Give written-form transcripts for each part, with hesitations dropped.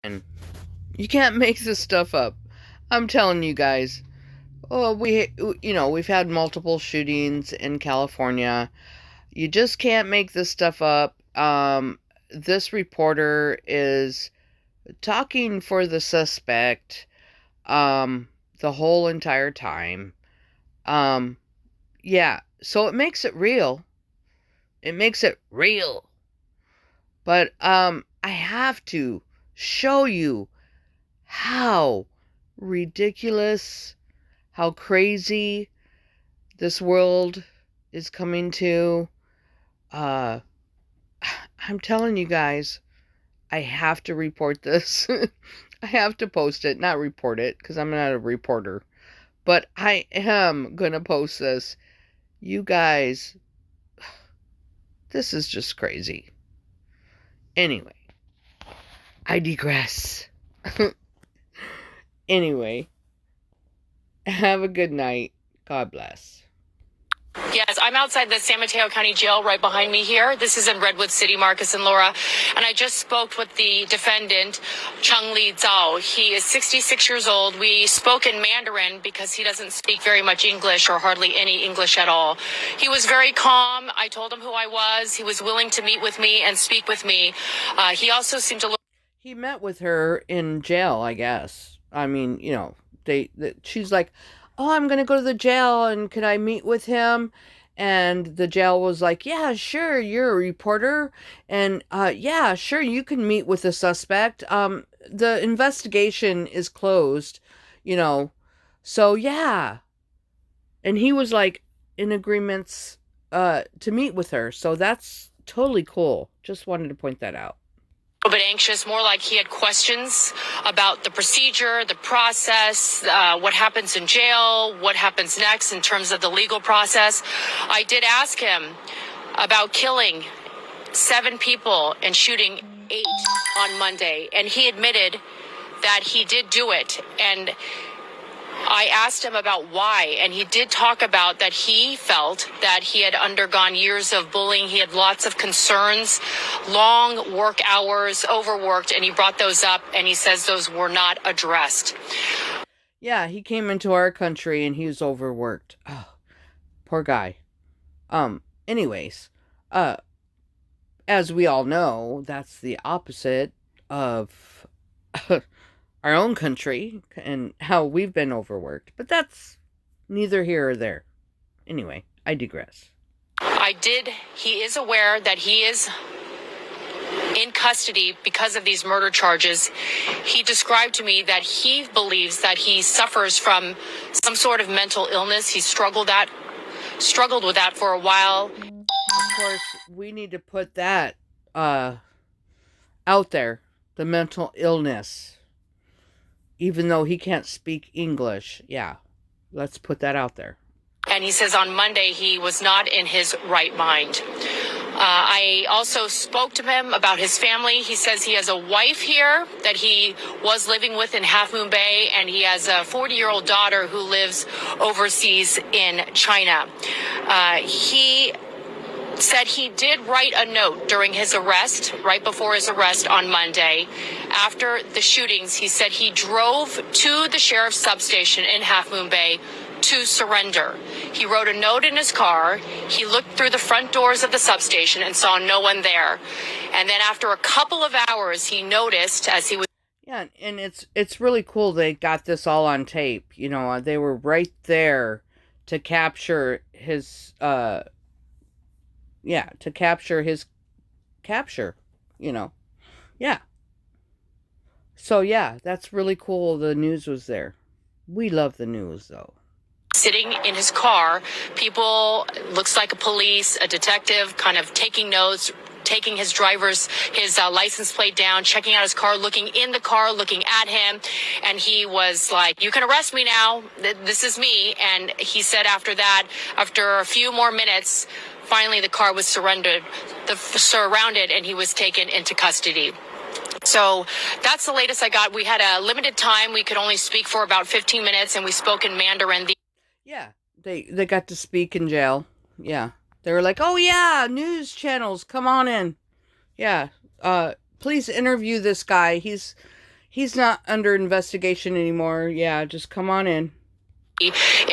And you can't make this stuff up. I'm telling you guys. Oh, we've had multiple shootings in California. You just can't make this stuff up. This reporter is talking for the suspect, the whole entire time. Um, yeah, so it makes it real. It makes it real. But, I have to show you how ridiculous, how crazy this world is coming to. Uh, I'm telling you guys, I have to report this. I have to post it, not report it, because I'm not a reporter. But I am going to post this. You guys, this is just crazy. Anyway, I digress. Anyway, have a good night. God bless. Yes, I'm outside the San Mateo County Jail right behind me here. This is in Redwood City, Marcus and Laura. And I just spoke with the defendant, Chung Li Zhao. He is 66 years old. We spoke in Mandarin because he doesn't speak very much English or hardly any English at all. He was very calm. I told him who I was. He was willing to meet with me and speak with me. He also seemed to look... He met with her in jail, I guess. I mean, she's like, oh, I'm going to go to the jail and can I meet with him? And the jail was like, yeah, sure, you're a reporter. And, yeah, sure, you can meet with the suspect. The investigation is closed, you know. So, yeah. And he was like in agreements, to meet with her. So that's totally cool. Just wanted to point that out. A bit anxious, more like he had questions about the procedure, the process, what happens in jail, what happens next in terms of the legal process. I did ask him about killing 7 people and shooting 8 on Monday, and he admitted that he did do it. And I asked him about why, and he did talk about that he felt that he had undergone years of bullying. He had lots of concerns, long work hours, overworked, and he brought those up, and he says those were not addressed. Yeah, he came into our country and he was overworked. Oh, poor guy. Anyways, as we all know, that's the opposite of our own country and how we've been overworked. But that's neither here or there. Anyway, I digress. He is aware that he is in custody because of these murder charges. He described to me that he believes that he suffers from some sort of mental illness. He struggled with that for a while. Of course, we need to put that out there, the mental illness. Even though he can't speak English. Yeah, let's put that out there. And he says on Monday he was not in his right mind. I also spoke to him about his family. He says he has a wife here that he was living with in Half Moon Bay, and he has a 40-year-old daughter who lives overseas in China. He said he did write a note during his arrest, right before his arrest on Monday. After the shootings, he said he drove to the sheriff's substation in Half Moon Bay to surrender. He wrote a note in his car. He looked through the front doors of the substation and saw no one there. And then after a couple of hours, he noticed as he was... Yeah, and it's really cool they got this all on tape. You know, they were right there to capture his capture, you know. Yeah. So, yeah, that's really cool. The news was there. We love the news, though. Sitting in his car, people, looks like a police, a detective, kind of taking notes, taking his license plate down, checking out his car, looking in the car, looking at him. And he was like, you can arrest me now. This is me. And he said after that, after a few more minutes, finally the car was surrounded, and he was taken into custody. So that's the latest I got. We had a limited time. We could only speak for about 15 minutes, and we spoke in Mandarin. Yeah, they got to speak in jail. Yeah. They were like, oh yeah, news channels, come on in. Yeah, please interview this guy. He's He's not under investigation anymore. Yeah, just come on in.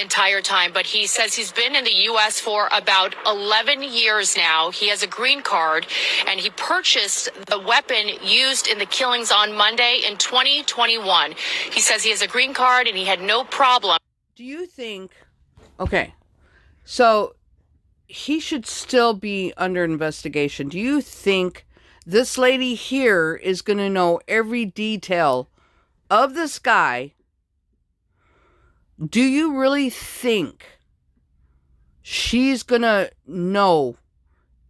Entire time, but he says he's been in the U.S. for about 11 years now. He has a green card, and he purchased the weapon used in the killings on Monday in 2021. He says he has a green card and he had no problem. Do you think... Okay, so he should still be under investigation. Do you think this lady here is going to know every detail of this guy? Do you really think she's going to know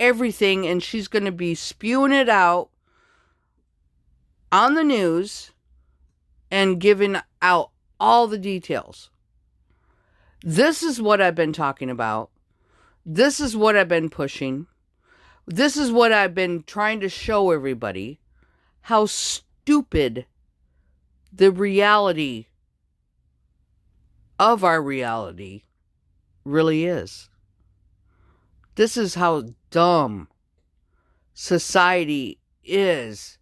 everything and she's going to be spewing it out on the news and giving out all the details? This is what I've been talking about. This is what I've been pushing. This is what I've been trying to show everybody. How stupid the reality of our reality really is. This is how dumb society is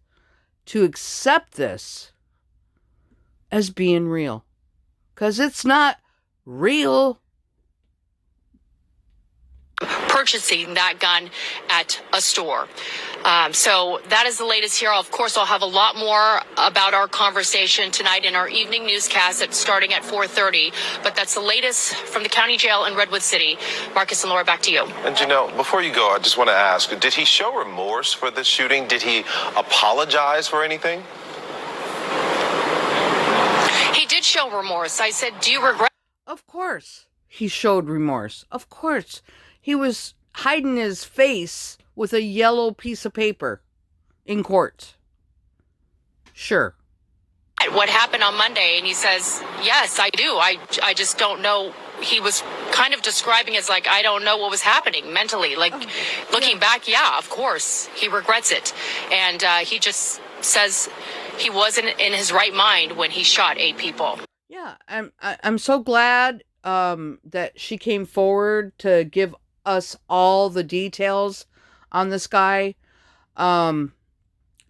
to accept this as being real. Because it's not real. Purchasing that gun at a store. So that is the latest here. Of course, I'll have a lot more about our conversation tonight in our evening newscast starting at 4:30. But that's the latest from the county jail in Redwood City. Marcus and Laura, back to you. And Janelle, before you go, I just want to ask, did he show remorse for this shooting? Did he apologize for anything? He did show remorse. I said, do you regret? Of course he showed remorse. Of course. He was hiding his face with a yellow piece of paper in court. Sure. What happened on Monday? And he says, yes, I do. I just don't know. He was kind of describing as like, I don't know what was happening mentally. Like, looking back, yeah, of course, he regrets it. And he just says he wasn't in his right mind when he shot 8 people. Yeah, I'm so glad that she came forward to give us all the details on this guy,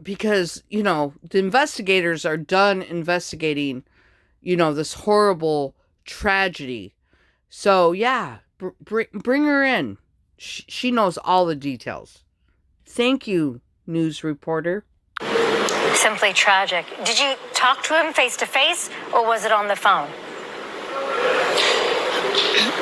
because, you know, the investigators are done investigating, you know, this horrible tragedy. So yeah, bring her in. She knows all the details. Thank you, news reporter. Simply tragic. Did you talk to him face to face, or was it on the phone?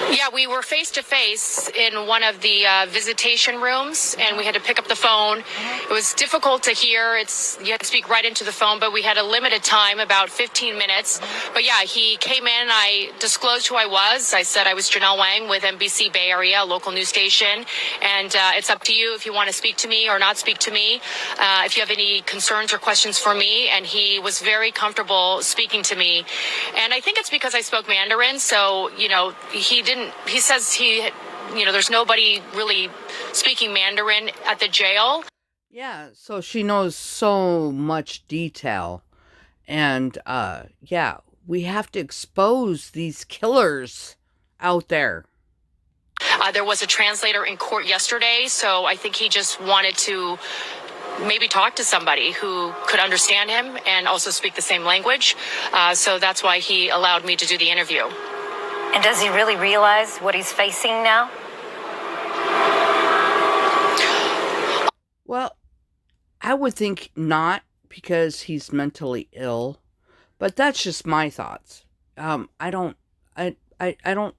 Yeah, we were face to face in one of the visitation rooms, and we had to pick up the phone. It was difficult to hear. You had to speak right into the phone, but we had a limited time, about 15 minutes. But yeah, he came in. I disclosed who I was. I said I was Janelle Wang with NBC Bay Area, a local news station. And it's up to you if you want to speak to me or not speak to me, if you have any concerns or questions for me. And he was very comfortable speaking to me. And I think it's because I spoke Mandarin. So, you know, he says there's nobody really speaking Mandarin at the jail. Yeah, so she knows so much detail. And, yeah, we have to expose these killers out there. There was a translator in court yesterday, so I think he just wanted to maybe talk to somebody who could understand him and also speak the same language. So that's why he allowed me to do the interview. And does he really realize what he's facing now? Well, I would think not, because he's mentally ill. But that's just my thoughts. I don't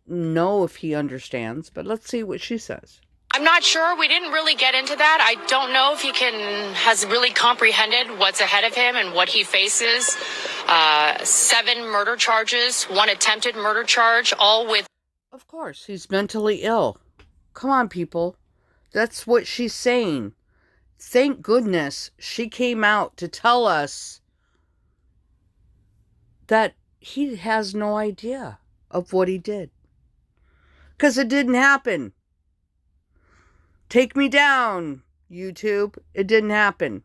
know if he understands, but let's see what she says. I'm not sure. We didn't really get into that. I don't know if he has really comprehended what's ahead of him and what he faces. 7 murder charges, 1 attempted murder charge, all with... Of course, he's mentally ill. Come on, people. That's what she's saying. Thank goodness she came out to tell us that he has no idea of what he did. Because it didn't happen. Take me down, YouTube. It didn't happen.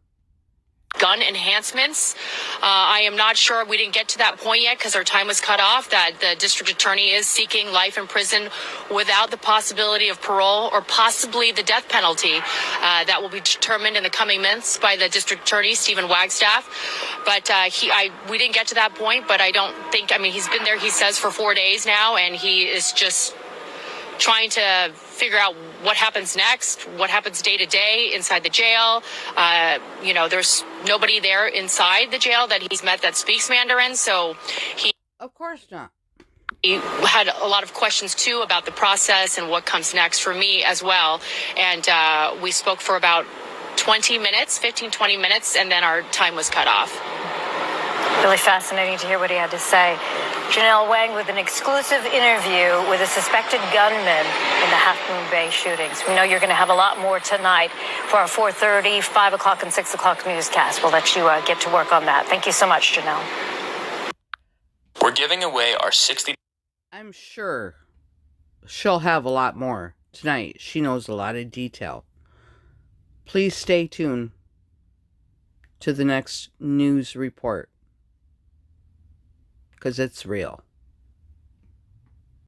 gun enhancements. I am not sure. We didn't get to that point yet because our time was cut off, that the district attorney is seeking life in prison without the possibility of parole or possibly the death penalty. That will be determined in the coming months by the district attorney, Stephen Wagstaff. But we didn't get to that point, but I don't think, he's been there, he says, for 4 days now, and he is just trying to figure out what happens next, what happens day to day inside the jail. There's nobody there inside the jail that he's met that speaks Mandarin, so he... Of course not. He had a lot of questions, too, about the process and what comes next for me as well. And we spoke for about 20 minutes, 20 minutes, and then our time was cut off. Really fascinating to hear what he had to say. Janelle Wang with an exclusive interview with a suspected gunman in the Half Moon Bay shootings. We know you're going to have a lot more tonight for our 4:30, 5 o'clock, and 6 o'clock newscast. We'll let you get to work on that. Thank you so much, Janelle. We're giving away our 60... I'm sure she'll have a lot more tonight. She knows a lot of detail. Please stay tuned to the next news report, because it's real.